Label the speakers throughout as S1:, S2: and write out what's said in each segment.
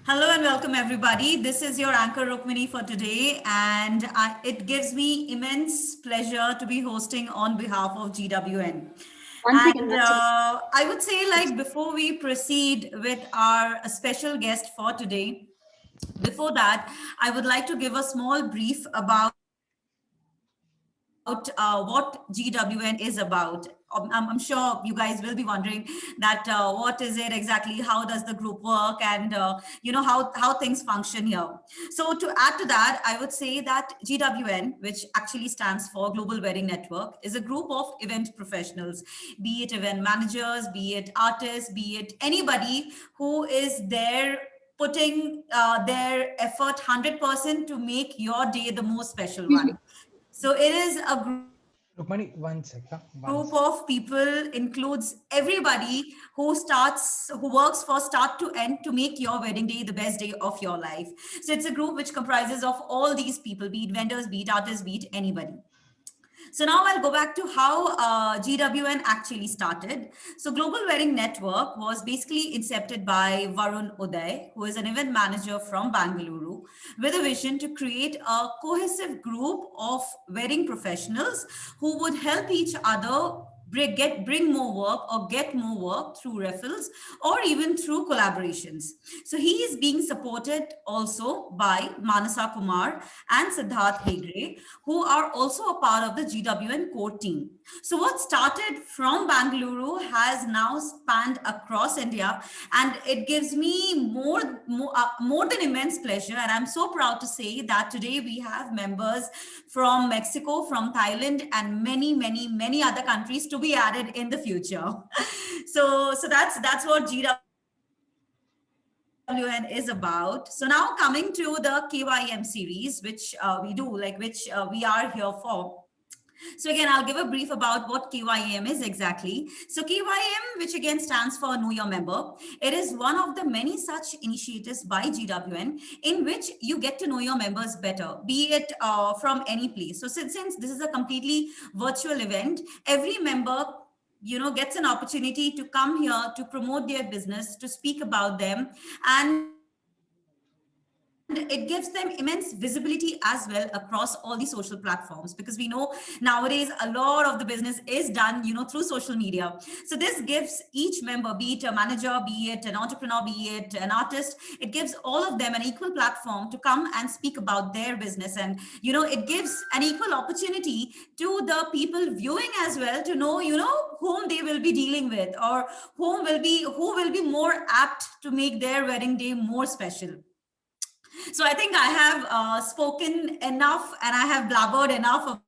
S1: Hello and welcome, everybody. This is your anchor Rukmini for today, and it gives me immense pleasure to be hosting on behalf of GWN.
S2: Once again,
S1: And I would say, like, before we proceed with our special guest for today, before that, I would like to give a small brief about what GWN is about. I'm sure you guys will be wondering that what is it exactly, how does the group work, and how things function here. So to add to that, I would say that GWN, which actually stands for Global Wedding Network, is a group of event professionals, be it event managers, be it artists, be it anybody who is there putting their effort 100% to make your day the most special one. So it is a group of
S3: Rukmani,
S1: people,
S3: one sec. One sec.
S1: includes everybody who works for start to end to make your wedding day the best day of your life. So it's a group which comprises of all these people, be it vendors, be it artists, be it anybody. So now I'll go back to how GWN actually started. So Global Wedding Network was basically incepted by Varun Uday, who is an event manager from Bangalore, with a vision to create a cohesive group of wedding professionals who would help each other bring more work or get more work through referrals or even through collaborations. So he is being supported also by Manasa Kumar and Siddharth Hegre, who are also a part of the GWN core team. So what started from Bangalore has now spanned across India, and it gives me more than immense pleasure. And I'm so proud to say that today we have members from Mexico, from Thailand, and many other countries to be added in the future. So that's what GWN is about. So now coming to the KYM series, which we do, which we are here for. So again, I'll give a brief about what KYM is exactly. So KYM, which again stands for Know Your Member, it is one of the many such initiatives by GWN in which you get to know your members better, be it from any place. So since this is a completely virtual event, every member gets an opportunity to come here to promote their business, to speak about them, and it gives them immense visibility as well across all the social platforms, because we know nowadays a lot of the business is done through social media. So this gives each member, be it a manager, be it an entrepreneur, be it an artist, it gives all of them an equal platform to come and speak about their business. And it gives an equal opportunity to the people viewing as well to know whom they will be dealing with, or who will be more apt to make their wedding day more special. So I think I have spoken enough and I have blabbered enough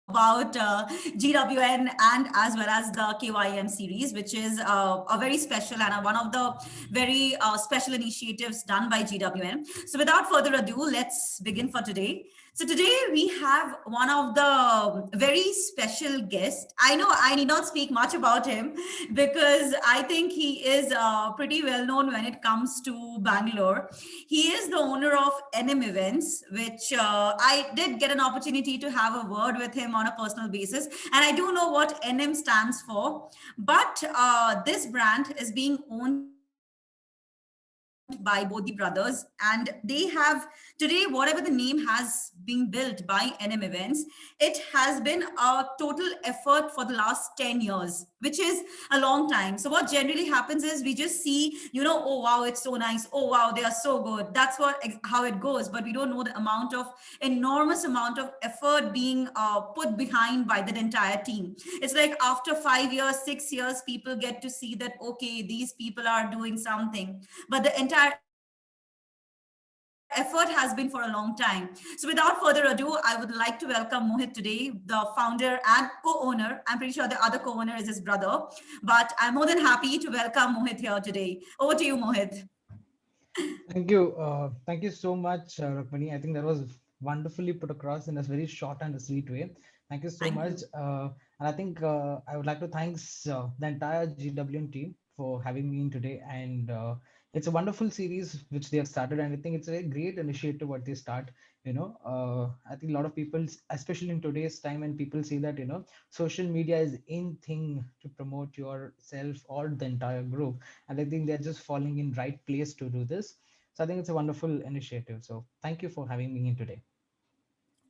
S1: about GWN and as well as the KYM series, which is a very special and one of the very special initiatives done by GWN. So without further ado, let's begin for today. So today we have one of the very special guests. I know I need not speak much about him because I think he is pretty well known when it comes to Bangalore. He is the owner of NM Events, which I did get an opportunity to have a word with him on a personal basis. And I do know what NM stands for. But this brand is being owned by both the brothers. And they have today, whatever the name has been built by NM Events, it has been a total effort for the last 10 years, which is a long time. So what generally happens is we just see, oh wow, it's so nice. Oh wow, they are so good. That's how it goes. But we don't know the enormous amount of effort being put behind by that entire team. It's like after 5 years, 6 years, people get to see that, okay, these people are doing something. But the entire effort has been for a long time. So without further ado, I would like to welcome Mohit today, the founder and co-owner. I'm pretty sure the other co-owner is his brother, but I'm more than happy to welcome Mohit here today. Over to you, Mohit.
S3: Thank you so much, Rukmani. I think that was wonderfully put across in a very short and a sweet way. Thank you so
S1: Thank
S3: much.
S1: you.
S3: And I think I would like to thank the entire GWN team for having me in today and it's a wonderful series which they have started, and I think it's a great initiative what they start. I think a lot of people, especially in today's time, and people say that social media is in thing to promote yourself or the entire group, and I think they're just falling in right place to do this. So I think it's a wonderful initiative. So thank you for having me in today.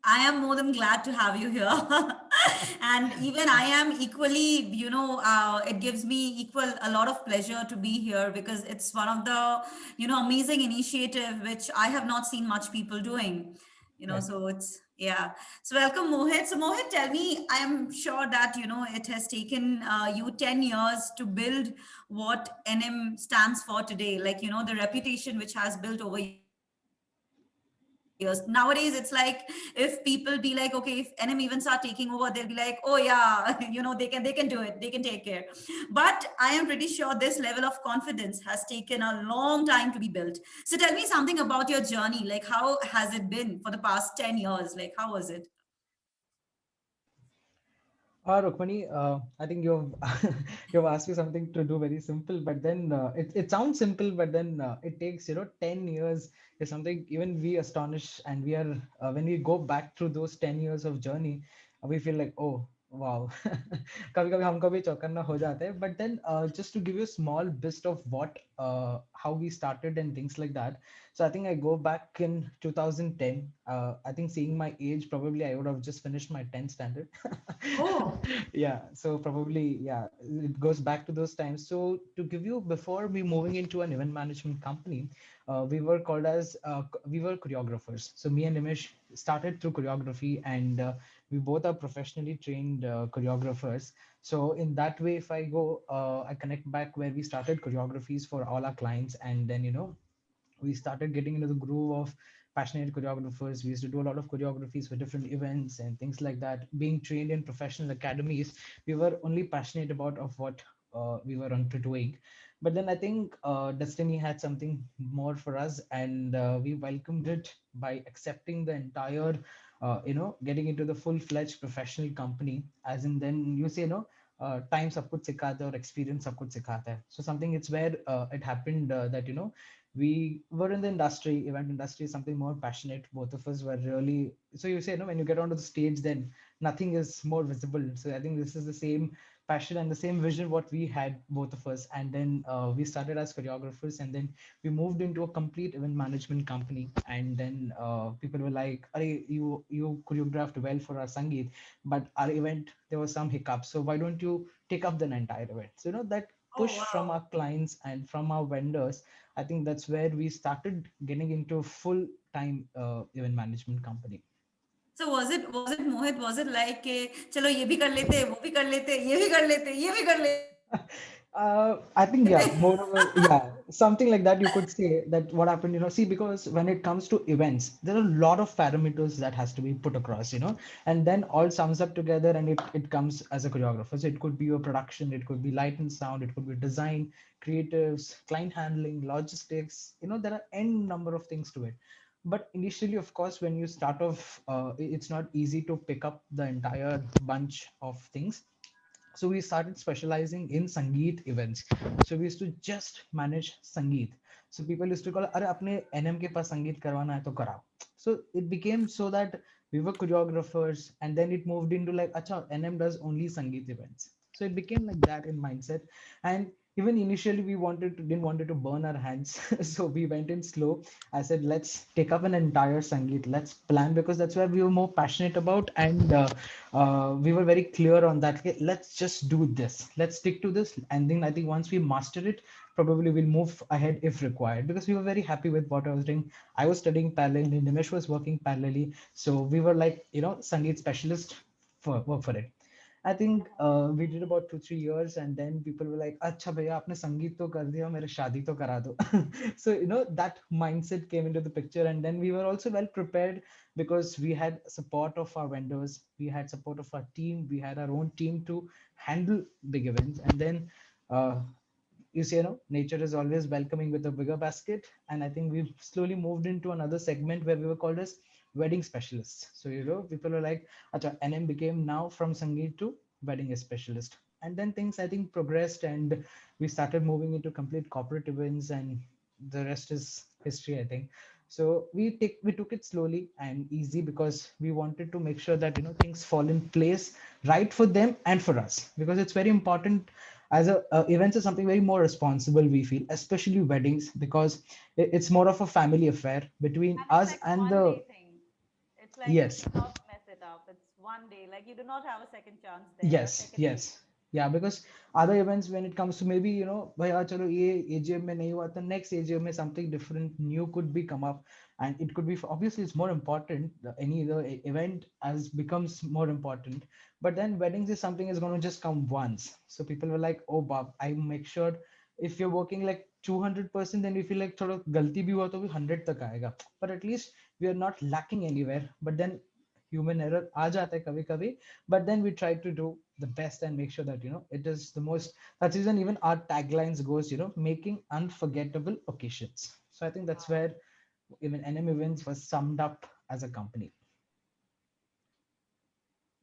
S1: I am more than glad to have you here. And even I am equally, it gives me equal a lot of pleasure to be here because it's one of the, amazing initiative which I have not seen much people doing.
S3: Right.
S1: So it's yeah. So welcome, Mohit. So Mohit, tell me, I am sure that it has taken you 10 years to build what NM stands for today. Like the reputation which has built over years. Nowadays, it's like if people be like, okay, if NM events are taking over, they'll be like, oh yeah, they can do it, they can take care. But I am pretty sure this level of confidence has taken a long time to be built. So tell me something about your journey. Like how has it been for the past 10 years? Like how was it?
S3: Rukmani, I think you've you've asked me something to do very simple, but then it sounds simple, but then it takes 10 years is something even we astonish, and we are when we go back through those 10 years of journey, we feel like, oh wow, कभी कभी हमको भी चौकन्ना हो जाते हैं. But then just to give you a small bit of what how we started and things like that. So I think I go back in 2010. I think seeing my age, probably I would have just finished my 10th standard.
S1: Oh,
S3: Yeah, so probably, yeah, it goes back to those times. So to give you, before we moving into an event management company, we were called as we were choreographers. So me and Nimesh started through choreography, and we both are professionally trained choreographers. So in that way, if I go, I connect back where we started choreographies for all our clients, and then we started getting into the groove of passionate choreographers. We used to do a lot of choreographies for different events and things like that. Being trained in professional academies, we were only passionate about of what we were onto doing. But then I think Destiny had something more for us, and we welcomed it by accepting the entire, getting into the full-fledged professional company. As in, then you say, time सब कुछ सिखाता है और experience सब कुछ सिखाता है. So something, it's where it happened that we were in the industry, event industry, something more passionate. Both of us were really, so you say, when you get onto the stage, then nothing is more visible. So I think this is the same passion and the same vision what we had, both of us. And then we started as choreographers, and then we moved into a complete event management company. And then people were like, "Are you choreographed well for our Sangeet, but our event there was some hiccups. So why don't you take up the entire event?" So that
S1: oh
S3: push from
S1: wow.
S3: our clients and from our vendors, I think that's where we started getting into full time event management company.
S1: So was it Mohit? Was it like चलो ये भी कर लेते, वो भी कर लेते, ये भी कर लेते, ये भी कर लेते?
S3: I think, yeah, moreover, yeah, something like that. You could say that what happened, see, because when it comes to events, there are a lot of parameters that has to be put across, and then all sums up together, and it comes as a choreographer. So it could be your production, it could be light and sound, it could be design, creatives, client handling, logistics, there are n number of things to it. But initially, of course, when you start off, it's not easy to pick up the entire bunch of things. So we started specializing in Sangeet events. So we used to just manage Sangeet. So people used to call, अरे अपने NM के पास संगीत करवाना है तो कराओ. So it became so that we were choreographers, and then it moved into like, acha, NM does only Sangeet events. So it became like that in mindset. And even initially we didn't wanted to burn our hands. So we went in slow. I said, let's take up an entire Sangeet. Let's plan, because that's where we were more passionate about. And we were very clear on that. Okay, let's just do this. Let's stick to this. And then I think once we master it, probably we'll move ahead if required, because we were very happy with what I was doing. I was studying parallelly. Nimesh was working parallelly. So we were like, Sangeet specialist for work for it. I think we did about 2 3 years, and then people were like, "Acha bhaiya, आपने संगीत तो कर दिया, मेरे शादी तो करा दो." So that mindset came into the picture, and then we were also well prepared because we had support of our vendors, we had support of our team, we had our own team to handle big events, and then uh, you see, nature is always welcoming with a bigger basket. And I think we've slowly moved into another segment where we were called as wedding specialists. So, people are like, Acha, NM became now from Sangeet to wedding specialist. And then things, I think, progressed, and we started moving into complete corporate events. And the rest is history, I think. So we took it slowly and easy because we wanted to make sure that things fall in place right for them and for us, because it's very important. As a events is something very more responsible, we feel, especially weddings, because it's more of a family affair between
S2: And it's
S3: us
S2: like a
S3: and
S2: one
S3: the.
S2: day thing. It's like you
S3: Yes.
S2: cannot mess it up. It's one day. Like you do not have a second chance there, a
S3: Yes,
S2: second day.
S3: yes. Yeah, because other events, when it comes to maybe, भैया चलो ये AGM में नहीं हुआ, the next AGM में something different new could be come up, and it could be, obviously it's more important. Any other event as becomes more important, but then weddings is something is going to just come once. So people were like, oh Bob, I make sure if you're working like 200%, then we feel like थोड़ा गलती भी हुआ तो भी 100 तक आएगा, but at least we are not lacking anywhere. But then human error आ जाता है कभी कभी, but then we try to do the best and make sure that it is the most. That's reason even our taglines goes, making unforgettable occasions. So I think that's
S2: Wow.
S3: where even NM Events was summed up as a company.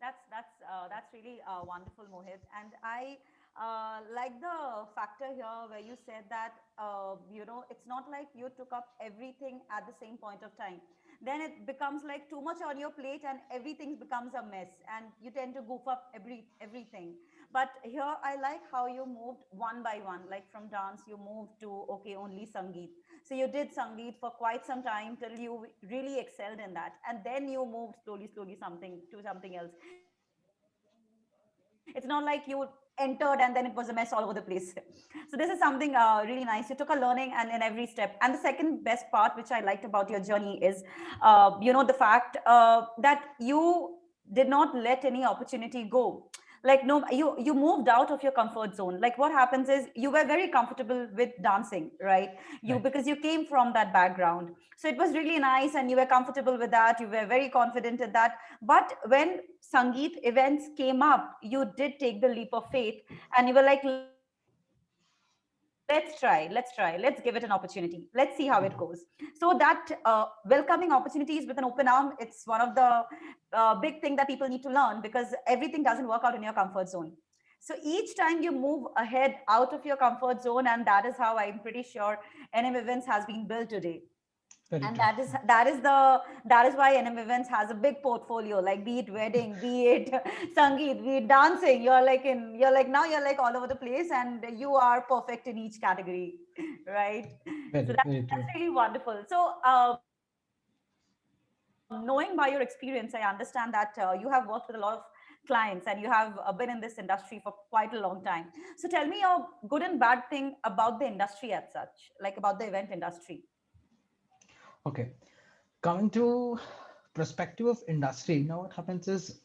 S2: That's really wonderful, Mohit. And I like the factor here where you said that it's not like you took up everything at the same point of time. Then it becomes like too much on your plate, and everything becomes a mess, and you tend to goof up everything. But here I like how you moved one by one. Like from dance, you moved to okay, only Sangeet. So you did Sangeet for quite some time till you really excelled in that, and then you moved slowly something to something else. It's not like you entered and then it was a mess all over the place. So this is something really nice. You took a learning and in every step. And the second best part, which I liked about your journey, is the fact that you did not let any opportunity go. Like no, you moved out of your comfort zone. Like what happens is you were very comfortable with dancing, right? You,
S3: Right.
S2: because you came from that background, so it was really nice and you were comfortable with that, you were very confident in that. But when Sangeet events came up, you did take the leap of faith, and you were like, let's try, let's give it an opportunity, let's see how it goes. So that welcoming opportunities with an open arm, it's one of the big thing that people need to learn, because everything doesn't work out in your comfort zone. So each time you move ahead out of your comfort zone, and that is how I'm pretty sure NM Events has been built today.
S3: Very
S2: And
S3: true.
S2: that is why NM Events has a big portfolio, like be it wedding, be it Sangeet, be it dancing. You're like all over the place, and you are perfect in each category, right? So
S3: Very, very true.
S2: that's really wonderful. So knowing by your experience, I understand that you have worked with a lot of clients, and you have been in this industry for quite a long time. So tell me a good and bad thing about the industry as such, like about the event industry.
S3: Okay. Coming to perspective of industry, now what happens is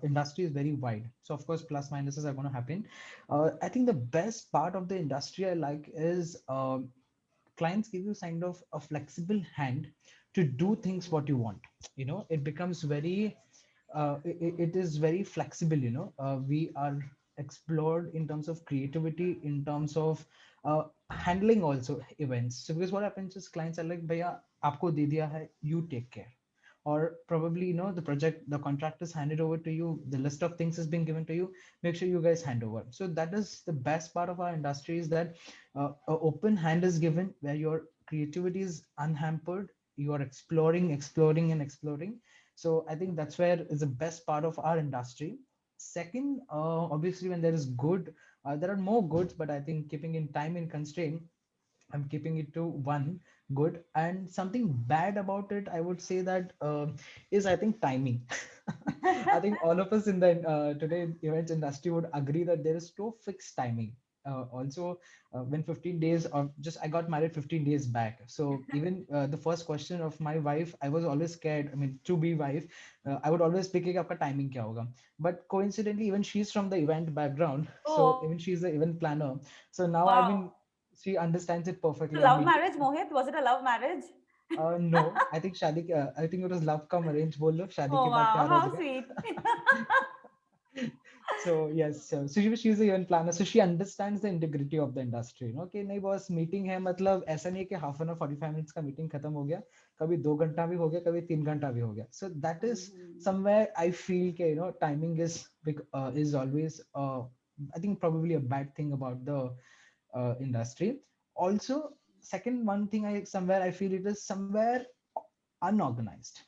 S3: industry is very wide. So of course, plus minuses are going to happen. I think the best part of the industry I like is clients give you kind of a flexible hand to do things what you want. It becomes very it is very flexible. We are explored in terms of creativity, in terms of handling also events. So because what happens is clients are like, भैया आपको दे दिया है, you take care. Or probably the project, the contract is handed over to you, the list of things has been given to you, make sure you guys hand over. So that is the best part of our industry, is that an open hand is given where your creativity is unhampered. You are exploring. So I think that's where is the best part of our industry. Second, obviously when there is good, there are more goods, but I think keeping in time in constraint, I'm keeping it to one good. And something bad about it, I would say that is, I think, timing. I think all of us in the today events industry would agree that there is no fixed timing. Also, when 15 days, or just I got married 15 days back. So even the first question of my wife, I was always scared. I mean, to be wife, I would always pick it up a timing kya hoga. But coincidentally, even she's from the event background, so
S2: Oh,
S3: even she's the event planner. So now
S2: wow.
S3: I mean, she understands it
S2: Was it a
S3: perfectly.
S2: love
S3: And we,
S2: marriage, Mohit? Was it a love marriage?
S3: no, I think I think it was love come arrange बोल लो शादी
S2: Oh,
S3: के बाद
S2: wow.
S3: प्यार हो
S2: How
S3: जाएगा.
S2: sweet.
S3: So yes, so she's a event planner, so she understands the integrity of the industry. कि नहीं boss meeting है, मतलब ऐसा नहीं है कि हाफ एन आवर 45 मिनट्स का मीटिंग खत्म हो गया, कभी 2 घंटा भी हो गया, कभी 3 घंटा भी हो गया. So that is
S2: Mhm.
S3: somewhere I feel कि timing is always I think probably a bad thing about the industry. Also, second one thing I somewhere I feel it is somewhere unorganized.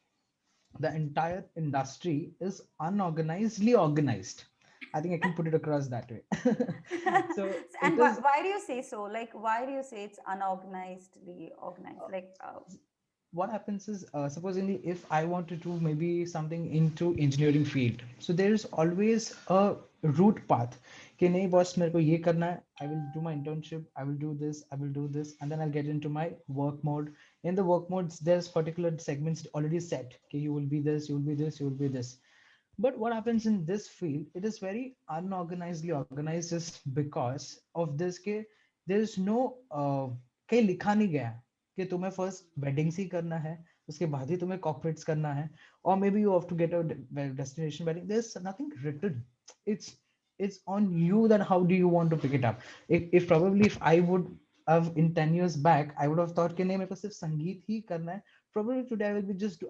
S3: The entire industry is unorganizedly organized. I think I can put it across that way. So it
S2: And
S3: is
S2: why do you say so? Like, why do you say it's unorganizedly organized? Like,
S3: what happens is supposedly if I wanted to maybe something into engineering field, so there is always a route path कि नहीं boss मेरे को ये करना है, I will do my internship, I will do this, I will do this, and then I'll get into my work mode. In the work modes there's particular segments already set okay, you will be this, you will be this, you will be this. But what happens in this field, it is very unorganizedly organized just because of this के there is no कहीं लिखा नहीं गया कि तुम्हें first weddings ही करना है, उसके बाद ही तुम्हें कॉर्पोरेट्स करना है, or maybe you have to get a destination wedding. There's nothing written. It's on you that how do you want to pick it up. If probably if I would have in 10 years back I would have thought कि नहीं मेरे को सिर्फ संगीत ही करना है, probably today I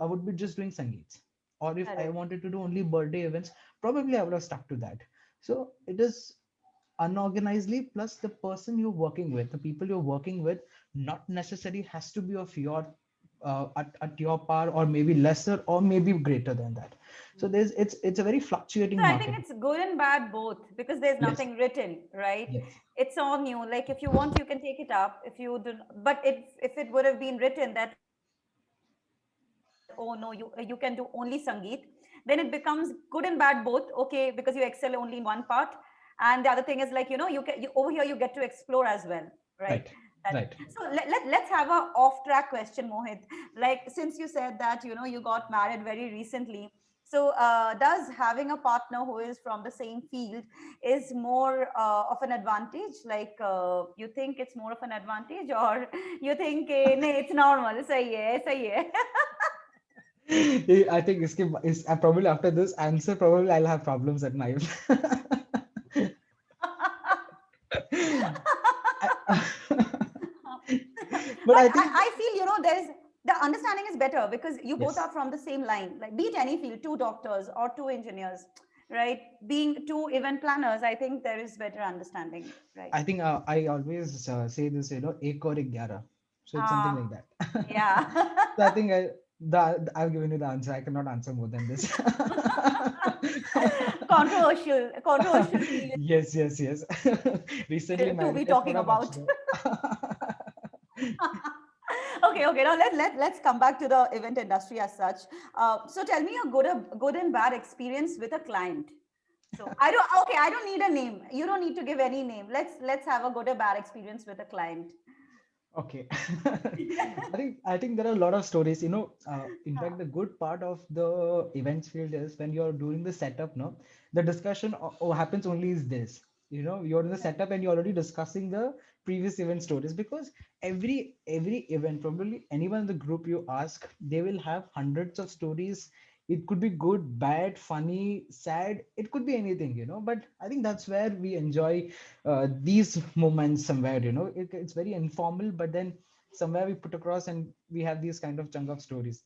S3: would be just doing संगीत. Or if I
S2: correct.
S3: wanted to do only birthday events, probably I would have stuck to that. So it is unorganizedly, plus the person you're working with, the people you're working with, not necessarily has to be of your at your par, or maybe lesser or maybe greater than that. So there's it's a very
S2: So
S3: fluctuating
S2: I think
S3: market.
S2: it's good and bad both because there's
S3: Yes,
S2: nothing written, right?
S3: yes,
S2: It's on you. Like if you want, you can take it up. If you do, but if it would have been written that oh no, you can do only sangeet, then it becomes good and bad both. Okay, because you excel only in one part, and the other thing is like you over here you get to explore as well, right? That
S3: right,
S2: so
S3: right.
S2: let's have a off track question, Mohit. Like since you said that you got married very recently, so does having a partner who is from the same field is more of an advantage? Like you think it's more of an advantage, or you think no, it's normal? Sahi hai, sahi hai.
S3: I think is probably after this answer, probably I'll have problems at night. But
S2: But
S3: I think
S2: I feel there's the understanding is better because you both
S3: yes.
S2: are from the same line. Like be it any field, two doctors or two engineers, right? Being two event planners, I think there is better understanding, right?
S3: I think I always say this, ek aur ek 11. So it's something
S2: Ah,
S3: like that.
S2: yeah.
S3: So I think I've given you the answer. I cannot answer more than this.
S2: Controversial, controversial field
S3: Yes, yes, yes. Recently
S2: to
S3: married
S2: be
S3: है,
S2: talking
S3: थोड़ा बच
S2: about.
S3: गए.
S2: Okay. Now let's come back to the event industry as such. So tell me a good and bad experience with a client. So I don't. Okay, I don't need a name. You don't need to give any name. Let's have a good or bad experience with a client.
S3: Okay. I think there are a lot of stories. In fact, the good part of the events field is when you're doing the setup, no, the discussion happens only is this. You're in the setup and you're already discussing the previous event stories, because every event, probably anyone in the group you ask, they will have hundreds of stories. It could be good, bad, funny, sad. It could be anything. But I think that's where we enjoy these moments somewhere. It's very informal, but then somewhere we put across and we have these kind of chunk of stories.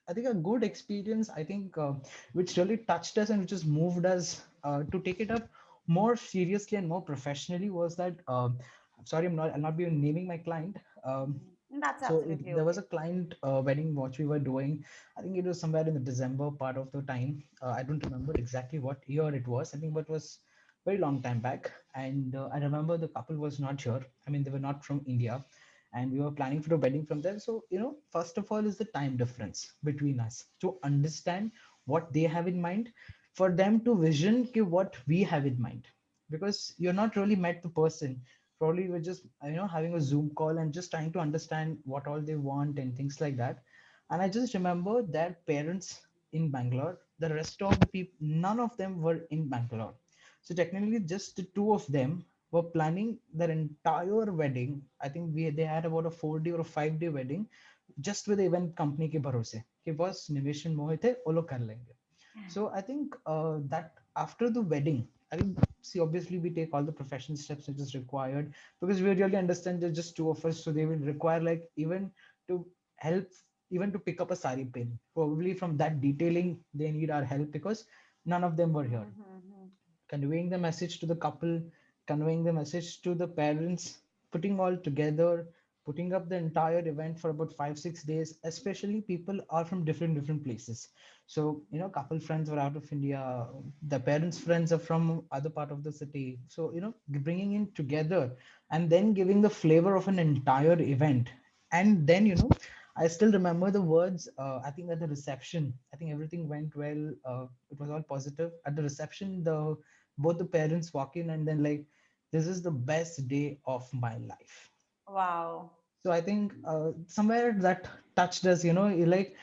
S3: I think a good experience, I think, which really touched us and which has moved us to take it up more seriously and more professionally, was that sorry, I'll not be naming my client.
S2: That's
S3: So
S2: absolutely
S3: there was
S2: okay.
S3: a client wedding what we were doing. I think it was somewhere in the December part of the time. I don't remember exactly what year it was. I think, but it was very long time back. And I remember the couple was not here. I mean, they were not from India, and we were planning for a wedding from there. So first of all is the time difference between us, to understand what they have in mind, for them to vision what we have in mind, because you're not really met the person. Probably we're just having a Zoom call and just trying to understand what all they want and things like that. And I just remember their parents in Bangalore. The rest of the people, none of them were in Bangalore. So technically just the two of them were planning their entire wedding. I think they had about a 4 day or a 5 day wedding, just with the event company के भरोसे कि बस निवेश and मोहित है वो लोग कर लेंगे. So I think that after the wedding, I think, see, obviously we take all the professional steps which is required, because we really understand there's just two of us, so they will require like even to help, even to pick up a sari pin. Probably from that detailing, they need our help because none of them were here.
S2: Mm-hmm.
S3: Conveying the message to the couple, conveying the message to the parents, putting all together, putting up the entire event for about 5 6 days, especially people are from different places. So couple friends were out of India, the parents friends are from other part of the city, so bringing in together and then giving the flavor of an entire event. And then I still remember the words. I think at the reception, I think everything went well. It was all positive. At the reception, the both the parents walk in and then like, this is the best day of my life.
S2: Wow.
S3: So I think somewhere that touched us, like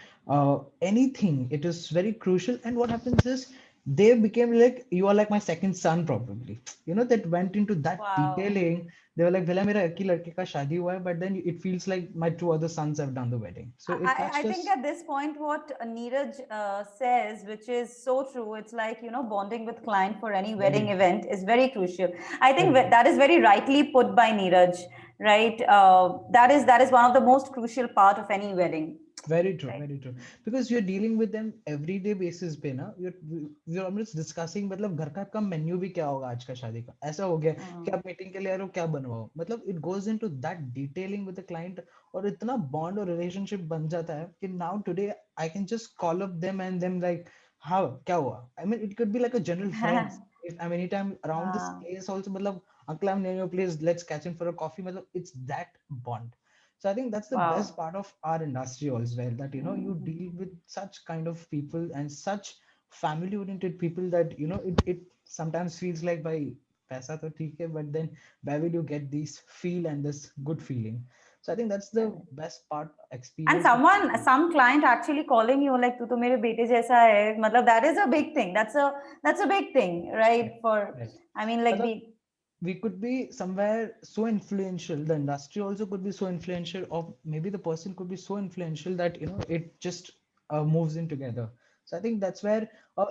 S3: anything, it is very crucial. And what happens is they became like, you are like my second son, probably. That went into that
S2: Wow.
S3: detailing. They were like, "Vela mera ek hi ladke ka shadi hua hai," but then it feels like my two other sons have done the wedding. So it
S2: I
S3: touched
S2: think
S3: us.
S2: at this point, what Neeraj says, which is so true, it's like, bonding with client for any wedding
S3: Very true.
S2: event is very crucial. I think
S3: Very true.
S2: that is very rightly put by Neeraj, right? That is one of the most crucial part of any wedding,
S3: Very true,
S2: right?
S3: very true. Because you're dealing with them everyday basis पे ना, you're almost discussing, मतलब घर का आपका menu भी क्या होगा आज का शादी का, ऐसा हो गया कि
S2: Mm.
S3: आप मीटिंग के लिए आ रहे हो, क्या बनवाओ, मतलब it goes into that detailing with the client, और इतना bond और relationship बन जाता है कि now today I can just call up them and them like, how क्या हुआ, I mean it could be like a general friends, if I'm anytime around this
S2: Ah,
S3: place also, मतलब uncle I'm near your place, let's catch in for a coffee, मतलब it's that bond. So I think that's the best
S2: wow.
S3: part of our industry as well, that you deal with such kind of people and such family oriented people that it sometimes feels like by paisa to theek hai, but then where will you get these feel and this good feeling. So I think that's the best part
S2: And
S3: experience of
S2: some client actually calling you like, "तू तो मेरे बेटे जैसा है," मतलब that is a big thing. That's a big thing, right?
S3: right,
S2: For,
S3: right.
S2: I mean, like
S3: Matlab,
S2: the
S3: we could be somewhere so influential, the industry also could be so influential, or maybe the person could be so influential that it just moves in together. So I think that's where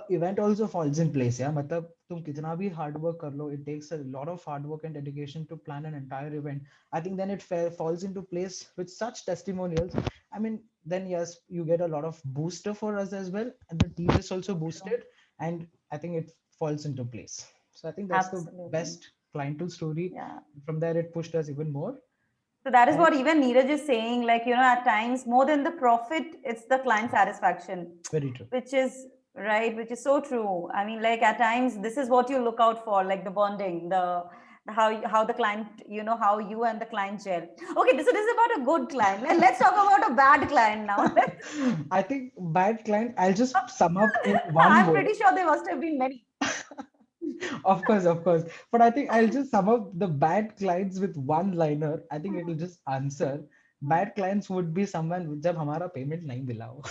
S3: event also falls in place. Yeah, matlab tum kitna bhi hard work kar lo, it takes a lot of hard work and dedication to plan an entire event. I think then it falls into place with such testimonials. I mean, then yes, you get a lot of booster for us as well, and the team is also boosted, and I think it falls into place. So I think that's the
S2: absolutely,
S3: best clientele story.
S2: yeah.
S3: From there, it pushed us even more.
S2: So that is
S3: And
S2: what even Neeraj is saying. Like, at times more than the profit, it's the client satisfaction,
S3: very true.
S2: which is right, which is so true. I mean, like at times, this is what you look out for, like the bonding, how the client, how you and the client gel. Okay, this is about a good client. Let's talk about a bad client now.
S3: I think bad client, I'll just sum up in one
S2: I'm
S3: word.
S2: pretty sure there must have been many.
S3: Of course, of course. But I think I'll just sum up the bad clients with one liner. I think it will just answer. Bad clients would be someone जब हमारा payment नहीं मिला हो.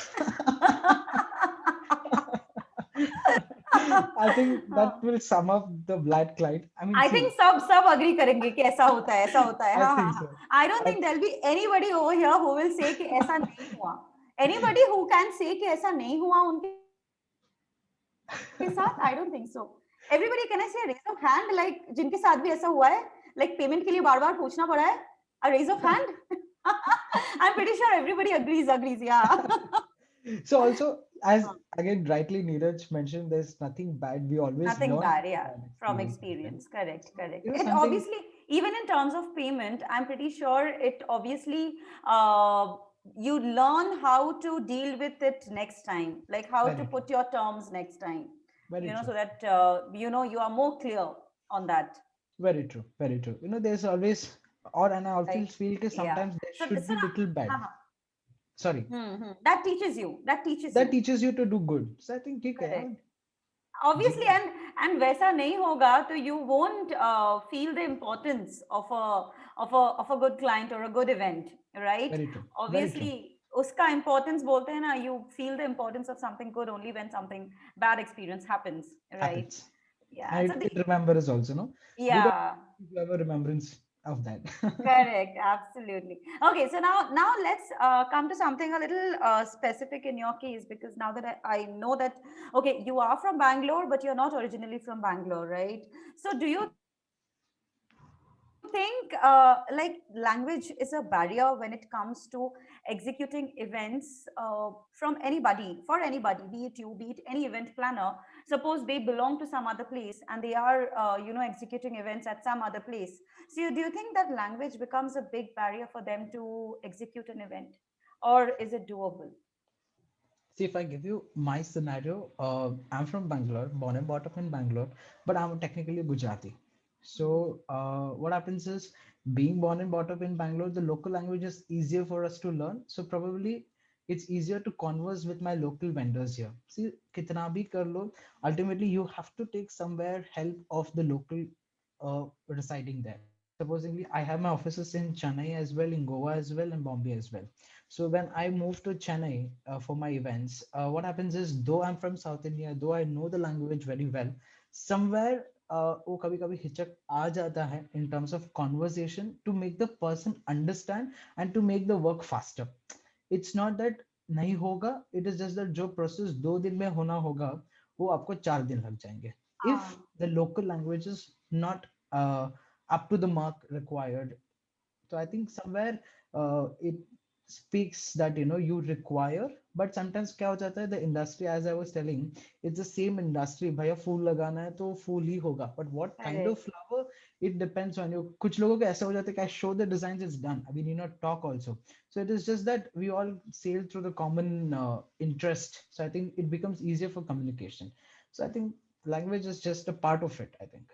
S3: I think that will sum up the bad client. I mean,
S2: I
S3: see,
S2: think सब agree करेंगे कि ऐसा होता है, ऐसा होता है.
S3: I
S2: हाँ, हाँ,
S3: think
S2: हाँ.
S3: so.
S2: I don't
S3: I,
S2: think there'll be anybody over here who will say कि ऐसा नहीं हुआ. Anybody who can say कि ऐसा नहीं हुआ उनके साथ, I don't think so. Everybody, can I say a raise of hand, like जिनके साथ भी ऐसा हुआ है, like payment के लिए बार-बार पूछना पड़ा है, a raise of hand. I'm pretty sure everybody agrees, yeah.
S3: so also, as again rightly Neeraj mentioned, there's nothing bad. We always
S2: Nothing
S3: learn
S2: bad,
S3: from
S2: yeah,
S3: bad
S2: from
S3: experience as well.
S2: experience. Correct,
S3: So,
S2: correct. It
S3: something
S2: obviously, even in terms of payment, I'm pretty sure it obviously, you learn how to deal with it next time, like how to
S3: very true,
S2: put your terms next time,
S3: very true,
S2: so that, you are more clear on that,
S3: very true, very true. There's always, or and I
S2: right?
S3: always feel that
S2: Yeah.
S3: sometimes there
S2: So,
S3: should be little bad. Sorry,
S2: that teaches you. That teaches
S3: that
S2: you.
S3: teaches you to do good. So I think ठीक है यार.
S2: Correct. Obviously,
S3: जीवन
S2: and वैसा नहीं होगा तो you won't feel the importance of a good client or a good event, right?
S3: very true, very true.
S2: Obviously, उसका importance बोलते हैं ना, you feel the importance of something good only when something bad experience happens, right?
S3: Happens,
S2: Yeah.
S3: and
S2: So
S3: it remembers also, no? Good or
S2: yeah.
S3: bad, you have a remembrance of that.
S2: Correct, absolutely. Okay, so now let's come to something a little specific in your case, because now that I know that, okay, you are from Bangalore, but you're not originally from Bangalore, right? So do you think think like language is a barrier when it comes to executing events from anybody, for anybody, be it you, be it any event planner? Suppose they belong to some other place and they are, executing events at some other place. So do you think that language becomes a big barrier for them to execute an event, or is it doable?
S3: See, if I give you my scenario, I'm from Bangalore, born and brought up in Bangalore, but I'm technically Gujarati. So, what happens is, being born and brought up in Bangalore, the local language is easier for us to learn. So, probably it's easier to converse with my local vendors here. See, kitna bhi kar lo, ultimately you have to take somewhere help of the local residing there. Supposingly, I have my offices in Chennai as well, in Goa as well, and Bombay as well. So when I moved to Chennai for my events, what happens is, though I'm from South India, though I know the language very well, somewhere वो कभी कभी हिचक आ जाता है in terms of conversation to make the person understand and to make the work faster. It's not that नहीं होगा, it is just that जो process 2 दिन में होना होगा वो आपको 4 दिन लग जाएंगे. If
S2: Ah,
S3: the local language is not up to the mark required, so I think somewhere it speaks that you require, but sometimes क्या हो जाता है, the industry, as I was telling, it's the same industry. भैया फूल लगाना है तो फूल ही होगा, but what kind of
S2: correct.
S3: flower, it depends on you. कुछ लोगों को ऐसा हो जाता है कि I show the designs, it's done, we need not talk also. So it is just that we all sail through the common interest, so I think it becomes easier for communication. So I think language is just a part of it, I think.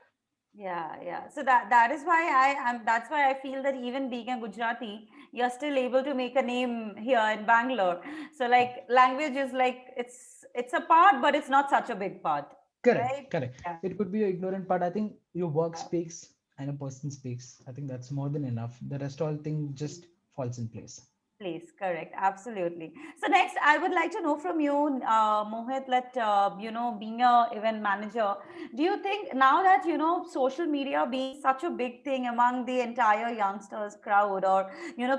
S2: Yeah, yeah. So that is why I am. That's why I feel that even being a Gujarati, you're still able to make a name here in Bangalore. So like language is like it's a part, but it's not such a big part,
S3: Correct,
S2: right?
S3: correct.
S2: Yeah.
S3: It could be an ignorant part. I think your work speaks and a person speaks. I think that's more than enough. The rest all thing just falls in place.
S2: Place, correct, absolutely. So next I would like to know from you, Mohit, that being a event manager, do you think now that social media being such a big thing among the entire youngsters crowd, or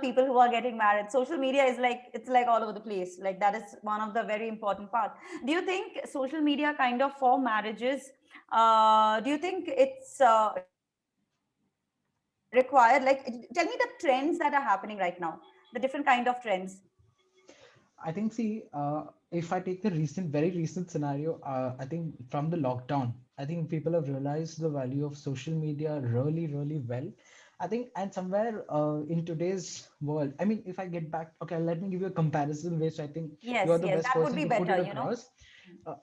S2: people who are getting married, social media is like, it's like all over the place, like that is one of the very important parts. Do you think social media kind of for marriages, do you think it's required, like tell me the trends that are happening right now, the different kind of trends?
S3: I think, see, if I take the very recent scenario, I think from the lockdown, I think people have realized the value of social media really, really well. I think, and somewhere in today's world, I mean, if I get back, okay, let me give you a comparison, which I think you're
S2: Yes,
S3: the
S2: yes,
S3: best
S2: that would
S3: person
S2: be
S3: to put it
S2: better.
S3: across.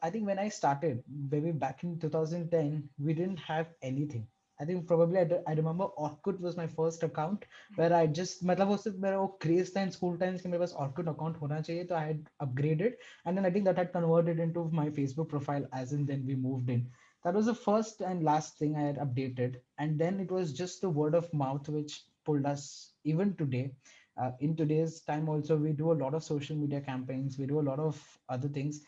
S3: I think when I started, maybe back in 2010, we didn't have anything. I think probably I remember Orkut was my first account where I just मतलब वो सिर्फ मेरा वो craze था in school times कि मेरे पास Orkut account होना चाहिए, तो I had upgraded, and then I think that had converted into my Facebook profile, as in then we moved in. That was the first and last thing I had updated, and then it was just the word of mouth which pulled us even today. In today's time also, we do a lot of social media campaigns, we do a lot of other things,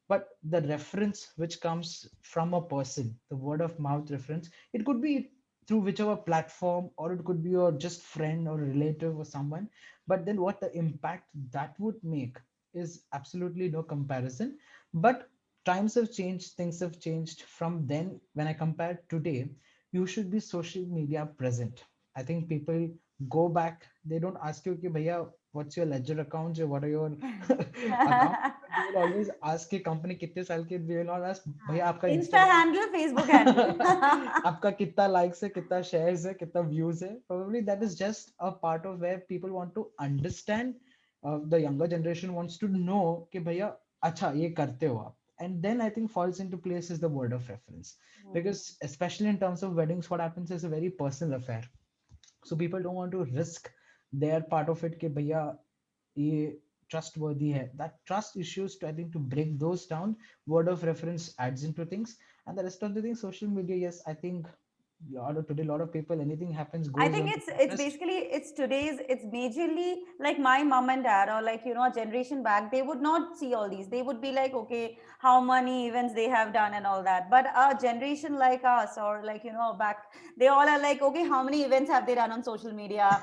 S3: but the reference which comes from a person, the word of mouth reference, it could be through whichever platform, or it could be your just friend or relative or someone, but then what the impact that would make is absolutely no comparison. But times have changed, things have changed from then. When I compare today, you should be social media present. I think people go back, they don't ask you कि भैया what's your ledger account or what are your account, they will always ask कि company कितने साल की, they will not ask भैया आपका
S2: Insta
S3: Instagram
S2: handle, Facebook handle.
S3: आपका कितना likes है, कितना shares है, कितना views है. Probably that is just a part of where people want to understand. The younger generation wants to know कि भैया अच्छा ये करते हो आप. And then I think falls into place is the word of reference, because especially in terms of weddings, what happens is a very personal affair. So people don't want to risk their part of it कि भैया ये trustworthy है. That trust issues, to I think, to break those down, word of reference adds into things. And the rest of the things, social media, yes, I think today a lot of people, anything happens
S2: I
S3: goes
S2: think
S3: on to
S2: it's
S3: Pinterest.
S2: basically it's majorly like my mom and dad, or like a generation back, they would not see all these. They would be like, okay, how many events they have done and all that. But a generation like us, or like back, they all are like, okay, how many events have they done on social media?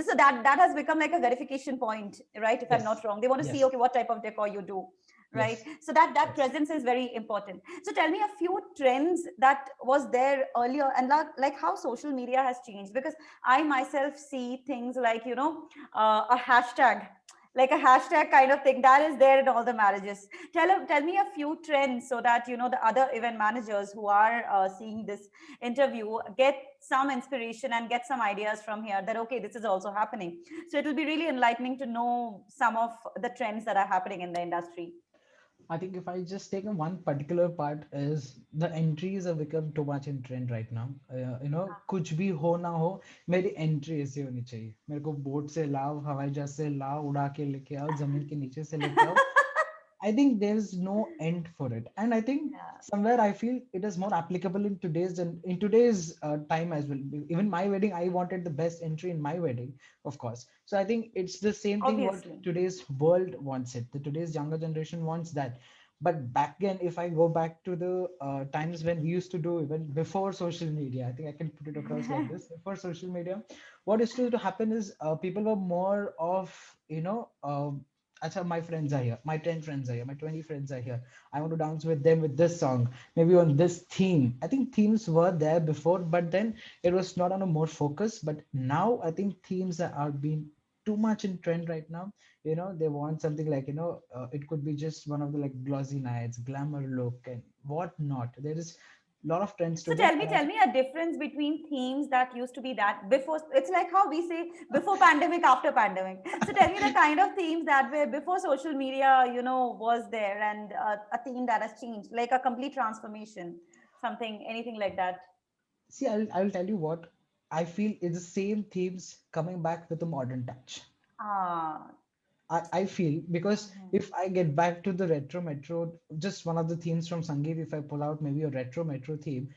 S2: So that has become like a verification point, right? If I'm not
S3: Yes,
S2: wrong, they want to see,
S3: yes.
S2: okay, what type of decor you do. right?
S3: Yes.
S2: So that
S3: Yes.
S2: presence is very important. So tell me a few trends that was there earlier, and like how social media has changed, because I myself see things like, a hashtag, like a hashtag kind of thing that is there in all the marriages. Tell me a few trends so that the other event managers who are seeing this interview get some inspiration and get some ideas from here, that okay, this is also happening. So it will be really enlightening to know some of the trends that are happening in the industry.
S3: I think if I just take a one particular part is the entries have become too much in trend right now. कुछ भी हो ना हो, मेरी entry ऐसी होनी चाहिए. मेरे को बोट से लाओ, हवाई जहाज से लाओ, उड़ा के लेके आओ, जमीन के नीचे से लेके आओ. I think there's no end for it, and I think
S2: Yeah,
S3: somewhere I feel it is more applicable in today's time as well. Even my wedding, I wanted the best entry in my wedding, of course. So I think it's the same thing what
S2: obviously.
S3: today's world wants it. The today's younger generation wants that. But back then, if I go back to the times when we used to do even before social media, I think I can put it across like this. Before social media, what used to happen is people were more of Acha, my friends are here, my 10 friends are here, my 20 friends are here. I want to dance with them with this song, maybe on this theme. I think themes were there before, but then it was not on a more focus. But now I think themes are being too much in trend right now. They want something like, it could be just one of the like glossy nights, glamour look, and whatnot. There is a lot of trends
S2: So
S3: to that. And I
S2: tell
S3: think,
S2: me a difference between themes that used to be that before. It's like how we say before pandemic, after pandemic. So tell me the kind of themes that were before social media, was there, and a theme that has changed, like a complete transformation, something, anything like that.
S3: see, I'll tell you what I feel is the same themes coming back with a modern touch.
S2: Ah,
S3: I feel because
S2: mhm.
S3: if I get back to the retro metro, just one of the themes from Sangeet, if I pull out maybe a retro metro theme,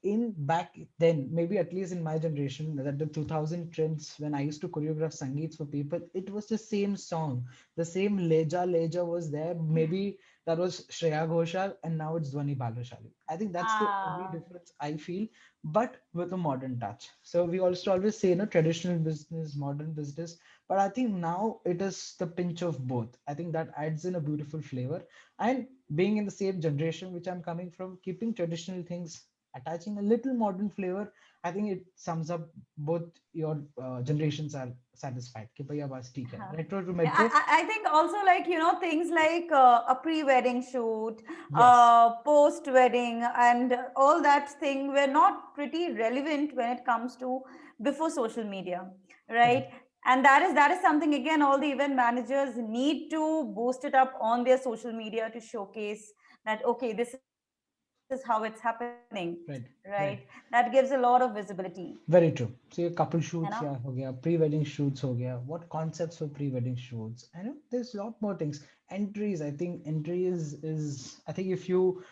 S3: in back then, maybe at least in my generation, that the 2000 trends when I used to choreograph Sangeets for people, it was the same song. The same Leja Leja was there. Maybe that was Shreya Ghoshal, and now it's Dhwani Bhalushali. I think that's the only
S2: Ah,
S3: difference I feel, but with a modern touch. So we also always say, traditional business, modern business, but I think now it is the pinch of both. I think that adds in a beautiful flavor. And being in the same generation which I'm coming from, keeping traditional things, attaching a little modern flavor, I think it sums up both your generations are satisfied. कि भैया बस ठीक है.
S2: yeah.
S3: Retro to
S2: Yeah,
S3: metro,
S2: I think also like things like a pre-wedding shoot,
S3: yes,
S2: post-wedding, and all that thing were not pretty relevant when it comes to before social media, right?
S3: correct.
S2: And that is something, again, all the event managers need to boost it up on their social media to showcase that okay, this is how it's happening, right?
S3: Right,
S2: That gives a
S3: right.
S2: lot of visibility,
S3: Very true. So a couple
S2: you know.
S3: shoots, yeah, ho gaya, pre-wedding shoots, ho gaya. What concepts for pre-wedding shoots? I know there's a lot more things. Entries, I think entries is I think if you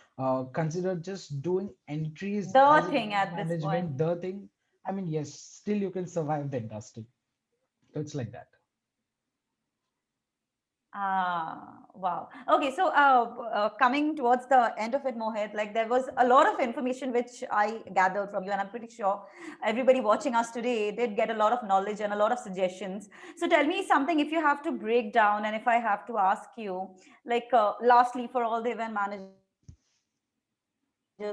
S3: consider just doing entries
S2: The
S3: as an
S2: thing
S3: event
S2: at this point.
S3: management, the thing. I mean, yes, still you can survive the industry. So it's like that.
S2: Wow. Okay, so coming towards the end of it, Mohit, like there was a lot of information which I gathered from you, and I'm pretty sure everybody watching us today did get a lot of knowledge and a lot of suggestions. So tell me something, if you have to break down, and if I have to ask you, like lastly, for all the event managers watching, if always,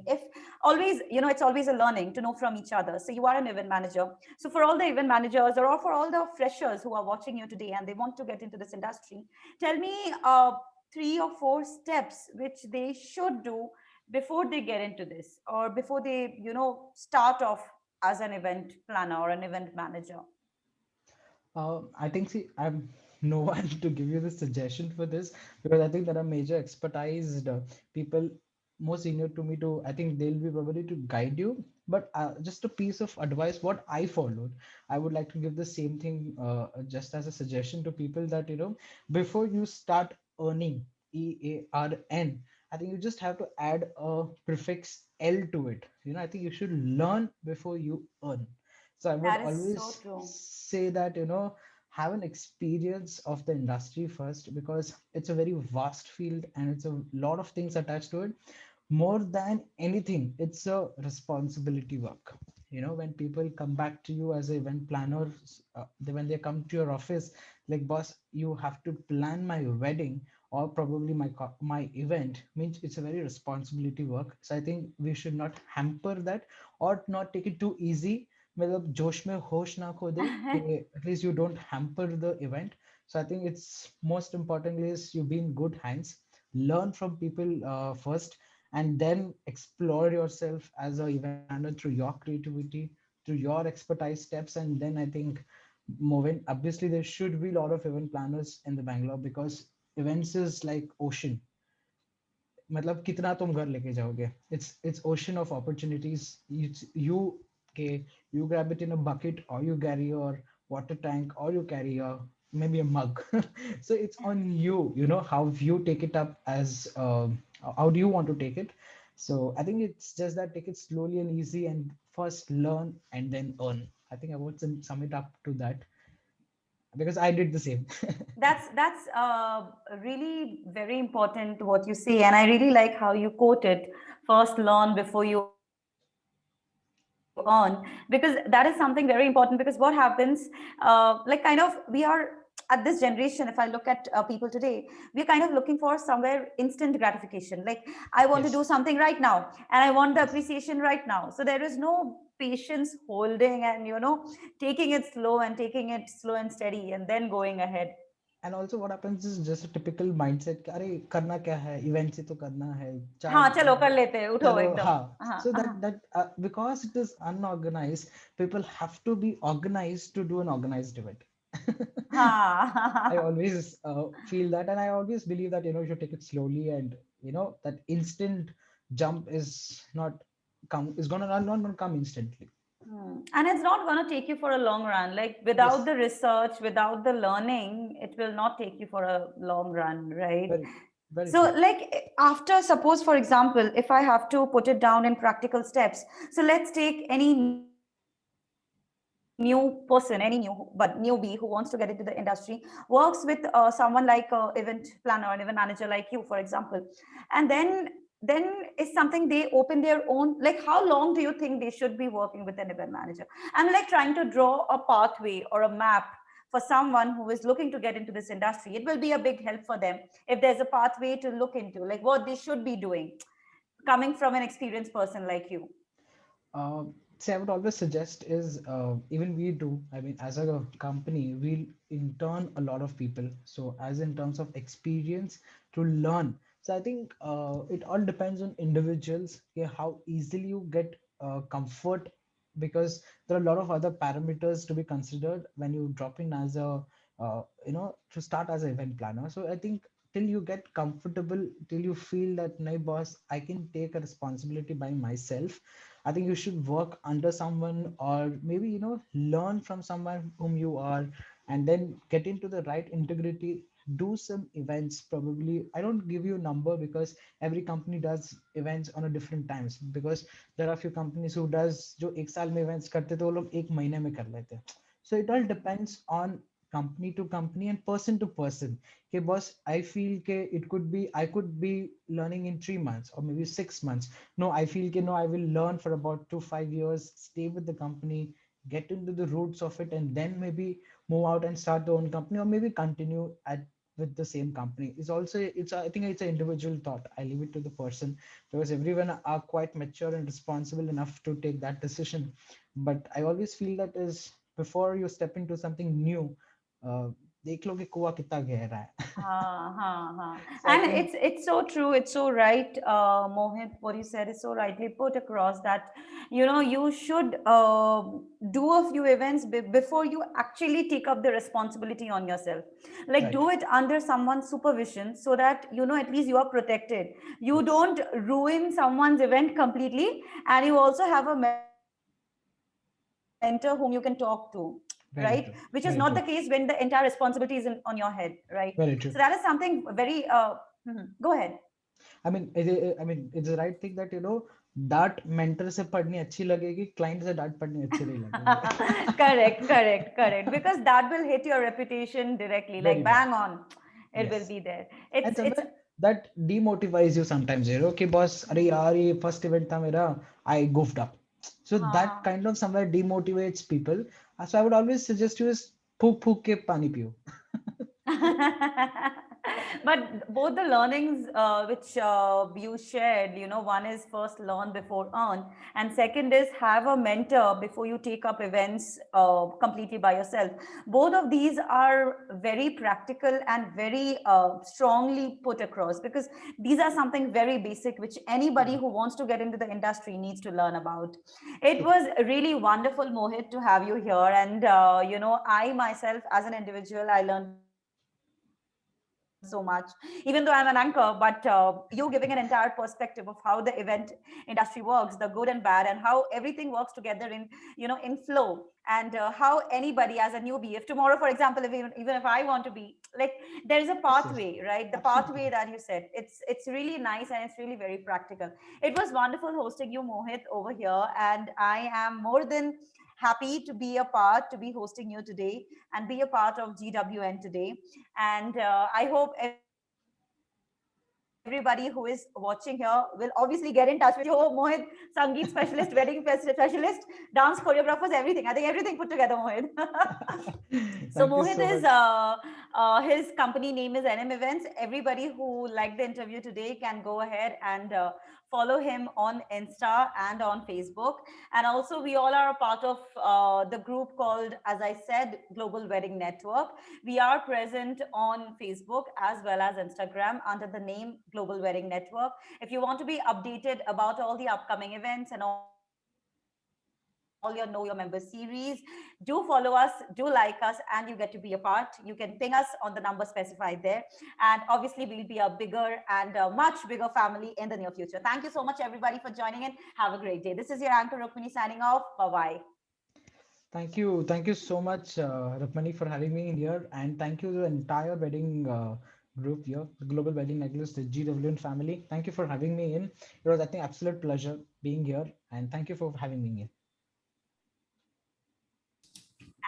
S2: it's always a learning to know from each other. So you are an event manager. So for all the event managers, or for all the freshers who are watching you today and they want to get into this industry, tell me three or four steps which they should do before they get into this, or before they start off as an event planner or an event manager.
S3: I think, see, I'm no one to give you the suggestion for this because I think there are major expertised people more senior to me to, I think they'll be probably to guide you. But just a piece of advice, what I followed, I would like to give the same thing just as a suggestion to people that, before you start earning, EARN, I think you just have to add a prefix L to it. I think you should learn before you earn. So I would
S2: That is so
S3: always
S2: true.
S3: say that, have an experience of the industry first because it's a very vast field and it's a lot of things attached to it. More than anything, it's a responsibility work. When people come back to you as an event planner, when they come to your office, like, boss, you have to plan my wedding. or probably my event, means it's a very responsibility work. So I think we should not hamper that or not take it too easy. मतलब जोश में होश ना खो दे कि at least you don't hamper the event. So I think it's most importantly is you be in good hands, learn from people first, and then explore yourself as a event planner through your creativity, through your expertise steps. And then I think moving, obviously there should be a lot of event planners in the Bangalore, because events is like ocean. मतलब कितना तुम घर लेके जाओगे, it's ocean of opportunities. You okay, you grab it in a bucket, or you carry your water tank, or you carry a maybe a mug. So it's on you, you know, how you take it up as how do you want to take it. So I think it's just that take it slowly and easy, and first learn and then earn. I think I would sum it up to that, because I did the same.
S2: That's really very important what you say, and I really like how you quote it. First, learn before you earn, because that is something very important. Because what happens, like kind of we are at this generation. If I look at people today, we are kind of looking for somewhere instant gratification. Like I want to do something right
S3: Yes.
S2: now, and I want the appreciation right now. So there is no patience holding and taking it slow and taking it slow and steady and then going ahead.
S3: And also what happens is just a typical mindset कि अरे करना क्या है, event से तो करना है, चार
S2: हाँ चलो कर लेते हैं उठो
S3: चलो
S2: एकदम
S3: हाँ.
S2: हाँ
S3: So
S2: हाँ
S3: that because it is unorganized, people have to be organized to do an organized event. I
S2: हाँ
S3: always feel that, and I always believe that, you know, you should take it slowly, and you know that instant jump is not come is gonna not gonna come instantly.
S2: And it's not going to take you for a long run. Like without
S3: Yes,
S2: the research, without the learning, it will not take you for a long run, right?
S3: very very
S2: So
S3: true.
S2: like after, suppose for example, if I have to put it down in practical steps, so let's take any new person, any new but newbie who wants to get into the industry, works with someone like event planner or event manager like you, for example, and then is something they open their own. Like how long do you think they should be working with an event manager? I'm like trying to draw a pathway or a map for someone who is looking to get into this industry. It will be a big help for them if there's a pathway to look into, like what they should be doing, coming from an experienced person like you.
S3: See, I would always suggest is even we do. I mean, as a company, we intern a lot of people. So, as in terms of experience to learn. So, I think it all depends on individuals. Okay, how easily you get comfort, because there are a lot of other parameters to be considered when you drop in as a you know, to start as an event planner. So, I think till you get comfortable, till you feel that, my boss, I can take a responsibility by myself. I think you should work under someone, or maybe, you know, learn from someone whom you are, and then get into the right integrity. Do some events. Probably, I don't give you a number, because every company does events on a different times. Because there are few companies who does जो एक साल में events करते थे, वो लोग एक महीने में कर लेते हैं. So it all depends on company to company and person to person. Okay, boss, I feel it could be, I could be learning in 3 months or maybe 6 months. No, I feel no, I will learn for about 2 5 years, stay with the company, get into the roots of it, and then maybe move out and start their own company, or maybe continue at with the same company. It's also, I think it's an individual thought. I leave it to the person, because everyone are quite mature and responsible enough to take that decision. But I always feel that is, before you step into something new, uh, देख लो कि कुआं कितना गहरा है. So I
S2: And
S3: think
S2: it's so true. It's so right, Mohit. What you said is so rightly put across that you should do a few events before you actually take up the responsibility on yourself. Like
S3: right,
S2: do it under someone's supervision so that at least you are protected. You
S3: yes,
S2: don't ruin someone's event completely, and you also have a mentor whom you can talk to, right? Which is not the case when
S3: very
S2: the
S3: true,
S2: entire
S3: very true,
S2: responsibility is on your head, right? So that is
S3: very
S2: something
S3: true.
S2: very go ahead.
S3: I mean, I mean, it's the right thing that, you know, डांट mentor से पढ़नी अच्छी लगेगी, client से डांट पढ़नी अच्छी नहीं लगेगी.
S2: Correct, because that will hit your reputation directly, like
S3: Very bad.
S2: bang on. It will
S3: Yes.
S2: be there.
S3: And
S2: It's
S3: sometimes that demotivates you sometimes, you know, कि boss, अरे यार ये first event था मेरा, I goofed up. So that
S2: हाँ
S3: kind of somewhere demotivates people. So I would always suggest you is फूक फूक के पानी पियो.
S2: But both the learnings which you shared, one is first learn before earn, and second is have a mentor before you take up events completely by yourself. Both of these are very practical and very strongly put across, because these are something very basic which anybody who wants to get into the industry needs to learn about. It was really wonderful, Mohit, to have you here. And, I myself, as an individual, I learned so much, even though I'm an anchor, but you giving an entire perspective of how the event industry works, the good and bad, and how everything works together in flow. And how anybody as a newbie, if tomorrow, for example, even if I want to be like, there is a pathway,
S3: Yes,
S2: right?
S3: yes,
S2: The pathway that you
S3: absolutely.
S2: said, it's really nice and it's really very practical. It was wonderful hosting you, Mohit, over here, and I am more than happy to be a part, to be hosting you today and be a part of GWN today. And I hope everybody who is watching here will obviously get in touch with you, Mohit. Sangeet specialist, wedding specialist, dance choreographers, everything. I think everything put together, Mohit. So
S3: Thank you
S2: Mohit
S3: so
S2: is
S3: much.
S2: his company name is NM Events. Everybody who liked the interview today can go ahead and follow him on Insta and on Facebook. And also, we all are a part of the group called, as I said, Global Wedding Network. We are present on Facebook as well as Instagram under the name Global Wedding Network. If you want to be updated about all the upcoming events and all your Know Your Member series, do follow us, do like us, and you get to be a part. You can ping us on the number specified there. And obviously, we'll be a bigger and much bigger family in the near future. Thank you so much, everybody, for joining in. Have a great day. This is your anchor, Rukmini, signing off. Bye bye.
S3: Thank you so much, Rukmani, for having me in here, and thank you to the entire wedding group here, the Global Wedding Necklace, the GWN family. Thank you for having me in. It was, I think, absolute pleasure being here, and thank you for having me in.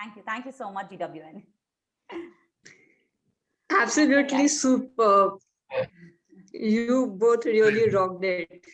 S2: Thank you. Thank you so much, GWN. Thanks for
S4: Absolutely
S2: reacting.
S4: superb. You both really rocked it.